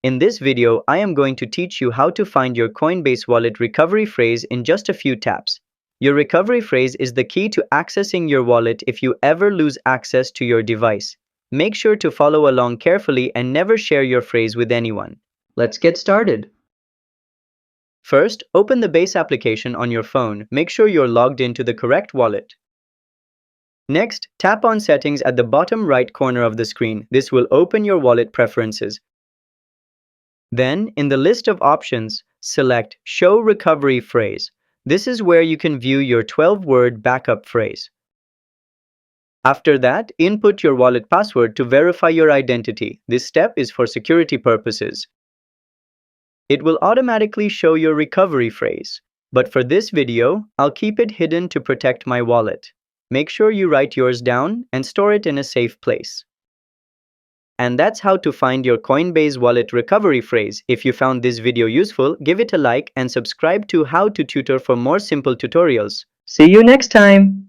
In this video, I am going to teach you how to find your Coinbase wallet recovery phrase in just a few taps. Your recovery phrase is the key to accessing your wallet if you ever lose access to your device. Make sure to follow along carefully and never share your phrase with anyone. Let's get started. First, open the Base application on your phone. Make sure you're logged into the correct wallet. Next, tap on Settings at the bottom right corner of the screen. This will open your wallet preferences. Then, in the list of options, select Show Recovery Phrase. This is where you can view your 12-word backup phrase. After that, input your wallet password to verify your identity. This step is for security purposes. It will automatically show your recovery phrase. But for this video, I'll keep it hidden to protect my wallet. Make sure you write yours down and store it in a safe place. And that's how to find your Coinbase wallet recovery phrase. If you found this video useful, give it a like and subscribe to How to Tutor for more simple tutorials. See you next time!